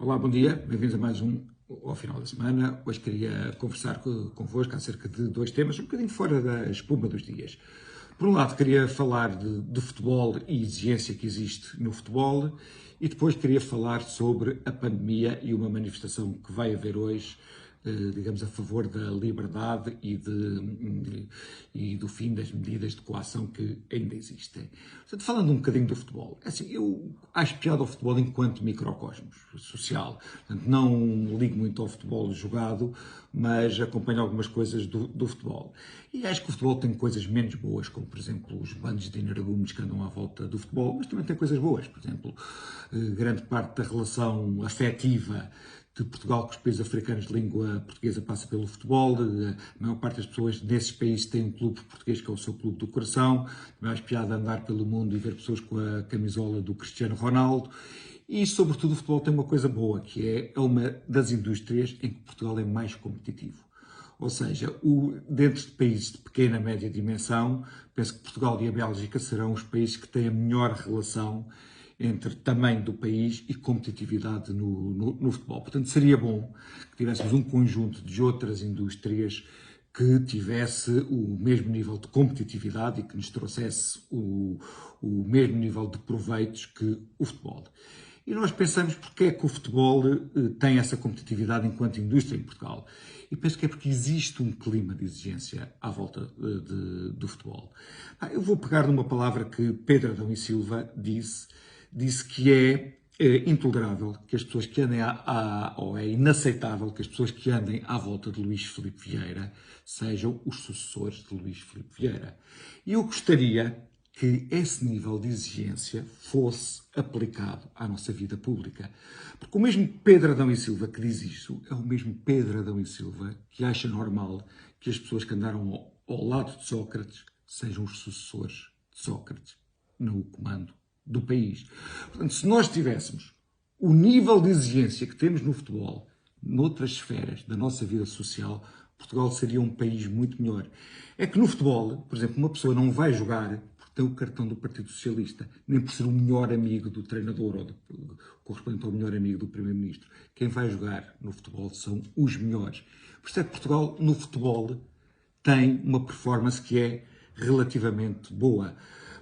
Olá, bom dia, bem-vindos a mais um ao final da semana. Hoje queria conversar convosco acerca de dois temas, um bocadinho fora da espuma dos dias. Por um lado, queria falar de futebol e exigência que existe no futebol, e depois queria falar sobre a pandemia e uma manifestação que vai haver hoje, digamos, a favor da liberdade e do fim das medidas de coação que ainda existem. Portanto, falando um bocadinho do futebol, assim, eu acho piada ao futebol enquanto microcosmos social. Portanto, não ligo muito ao futebol jogado, mas acompanho algumas coisas do futebol. E acho que o futebol tem coisas menos boas, como, por exemplo, os bandos de energúmenos que andam à volta do futebol, mas também tem coisas boas. Por exemplo, grande parte da relação afetiva de Portugal com os países africanos de língua portuguesa passa pelo futebol. A maior parte das pessoas nesses países tem um clube português que é o seu clube do coração. Também acho piada andar pelo mundo e ver pessoas com a camisola do Cristiano Ronaldo. E, sobretudo, o futebol tem uma coisa boa, que é uma das indústrias em que Portugal é mais competitivo. Ou seja, dentro de países de pequena, média dimensão, penso que Portugal e a Bélgica serão os países que têm a melhor relação entre tamanho do país e competitividade no futebol. Portanto, seria bom que tivéssemos um conjunto de outras indústrias que tivesse o mesmo nível de competitividade e que nos trouxesse o mesmo nível de proveitos que o futebol. E nós pensamos porque é que o futebol tem essa competitividade enquanto indústria em Portugal. E penso que é porque existe um clima de exigência à volta do futebol. Eu vou pegar numa palavra que Pedro Adão e Silva disse que é intolerável que as pessoas que andem ou é inaceitável que as pessoas que andem à volta de Luís Filipe Vieira sejam os sucessores de Luís Filipe Vieira. E eu gostaria que esse nível de exigência fosse aplicado à nossa vida pública. Porque o mesmo Pedro Adão e Silva que diz isso é o mesmo Pedro Adão e Silva que acha normal que as pessoas que andaram ao lado de Sócrates sejam os sucessores de Sócrates no comando do país. Portanto, se nós tivéssemos o nível de exigência que temos no futebol, noutras esferas da nossa vida social, Portugal seria um país muito melhor. É que no futebol, por exemplo, uma pessoa não vai jogar porque tem o cartão do Partido Socialista, nem por ser o melhor amigo do treinador ou correspondente ao melhor amigo do Primeiro-Ministro. Quem vai jogar no futebol são os melhores. Por isso é que Portugal, no futebol, tem uma performance que é relativamente boa.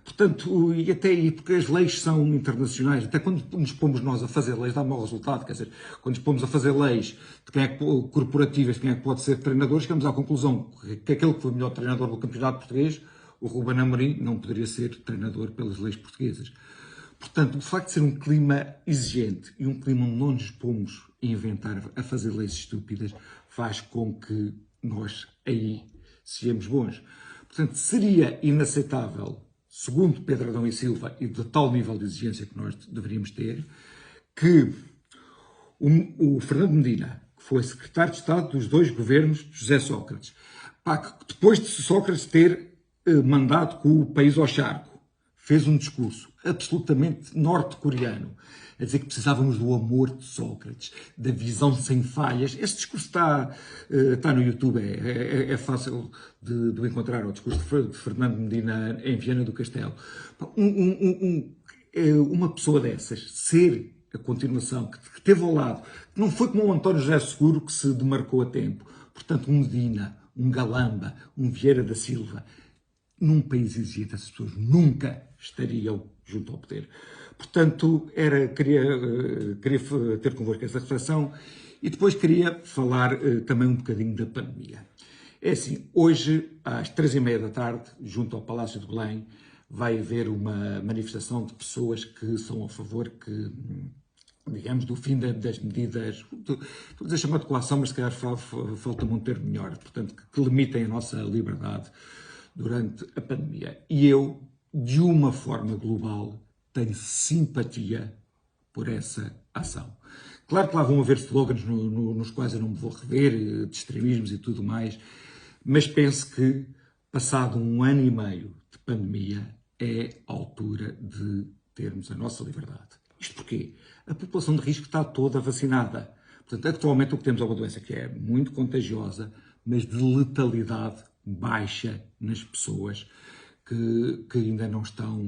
Portanto, e até aí, porque as leis são internacionais, até quando nos pomos nós a fazer leis dá mau resultado, quer dizer, quando nos pomos a fazer leis de quem é corporativas, de quem é que pode ser treinador, chegamos à conclusão que aquele que foi o melhor treinador do campeonato português, o Ruben Amorim, não poderia ser treinador pelas leis portuguesas. Portanto, o facto de ser um clima exigente e um clima onde não nos pomos a inventar, a fazer leis estúpidas, faz com que nós aí sejamos bons. Portanto, seria inaceitável, segundo Pedro Adão e Silva, e de tal nível de exigência que nós deveríamos ter, que o Fernando Medina, que foi secretário de Estado dos dois governos de José Sócrates, que depois de Sócrates ter mandado com o país ao charco, fez um discurso absolutamente norte-coreano, a dizer que precisávamos do amor de Sócrates, da visão sem falhas. Este discurso está no YouTube, é fácil de o encontrar, o discurso de Fernando Medina em Viana do Castelo. Uma pessoa dessas, ser a continuação, que teve ao lado, que não foi como o António José Seguro que se demarcou a tempo, portanto um Medina, um Galamba, um Vieira da Silva, num país exigente, essas pessoas nunca estariam junto ao poder. Portanto, queria ter convosco essa reflexão e depois queria falar também um bocadinho da pandemia. É assim, hoje, às 3h30 da tarde, junto ao Palácio de Belém, vai haver uma manifestação de pessoas que são a favor digamos, do fim das medidas, estou a dizer chamado de coação, mas se calhar falta-me um termo melhor, portanto, que limitem a nossa liberdade durante a pandemia. E eu, de uma forma global, tenho simpatia por essa ação. Claro que lá vão haver slogans nos quais eu não me vou rever, de extremismos e tudo mais, mas penso que, passado 1 ano e meio de pandemia, é a altura de termos a nossa liberdade. Isto porquê? A população de risco está toda vacinada. Portanto, atualmente o que temos é uma doença que é muito contagiosa, mas de letalidade baixa nas pessoas que ainda não estão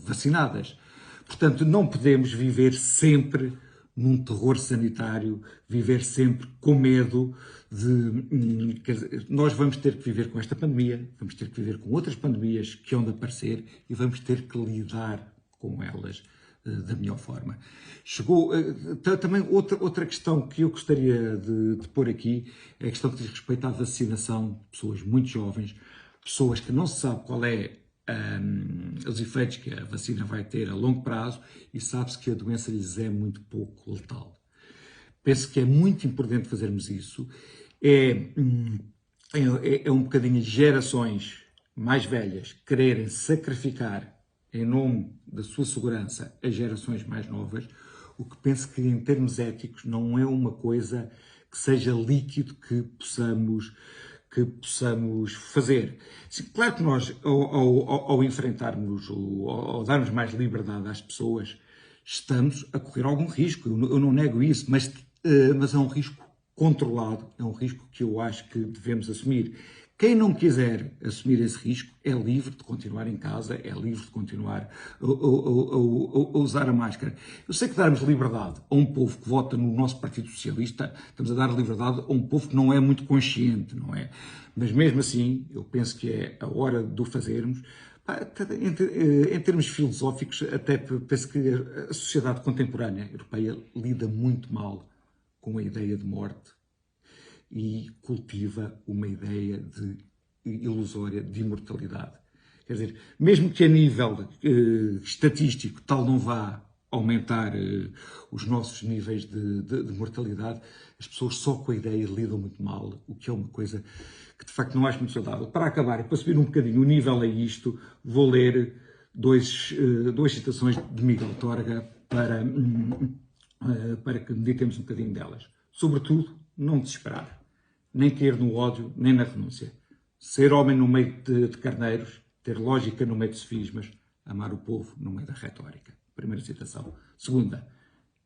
vacinadas. Portanto, não podemos viver sempre num terror sanitário, viver sempre com medo de... Quer dizer, nós vamos ter que viver com esta pandemia, vamos ter que viver com outras pandemias que hão de aparecer e vamos ter que lidar com elas da melhor forma. Chegou também outra questão que eu gostaria de pôr aqui, é a questão que diz respeito à vacinação de pessoas muito jovens, pessoas que não se sabe qual é os efeitos que a vacina vai ter a longo prazo e sabe-se que a doença lhes é muito pouco letal. Penso que é muito importante fazermos isso. É um bocadinho de gerações mais velhas quererem sacrificar em nome da sua segurança as gerações mais novas, o que penso que em termos éticos não é uma coisa que seja líquido que possamos fazer. Sim, claro que nós, ao enfrentarmos, ao darmos mais liberdade às pessoas, estamos a correr algum risco, eu não nego isso, mas é um risco controlado, é um risco que eu acho que devemos assumir. Quem não quiser assumir esse risco é livre de continuar em casa, é livre de continuar a usar a máscara. Eu sei que darmos liberdade a um povo que vota no nosso Partido Socialista, estamos a dar liberdade a um povo que não é muito consciente, não é? Mas mesmo assim, eu penso que é a hora de o fazermos. Em termos filosóficos, até penso que a sociedade contemporânea europeia lida muito mal com a ideia de morte e cultiva uma ideia ilusória de imortalidade. Quer dizer, mesmo que a nível estatístico tal não vá aumentar os nossos níveis de mortalidade, as pessoas só com a ideia lidam muito mal, o que é uma coisa que de facto não acho muito saudável. Para acabar, e para subir um bocadinho o nível a isto, vou ler duas citações de Miguel Torga para que meditemos um bocadinho delas. Sobretudo, não desesperar, nem cair no ódio, nem na renúncia. Ser homem no meio de carneiros, ter lógica no meio de sofismas, amar o povo no meio da retórica. Primeira citação. Segunda,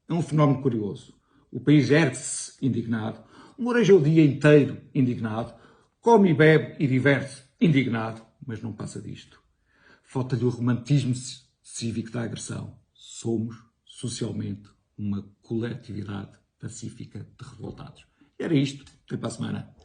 é um fenómeno curioso. O país ergue-se indignado, moreja o dia inteiro indignado, come e bebe e diverte indignado, mas não passa disto. Falta-lhe o romantismo cívico da agressão. Somos, socialmente, uma coletividade pacífica de revoltados. E era isto. Até para a semana.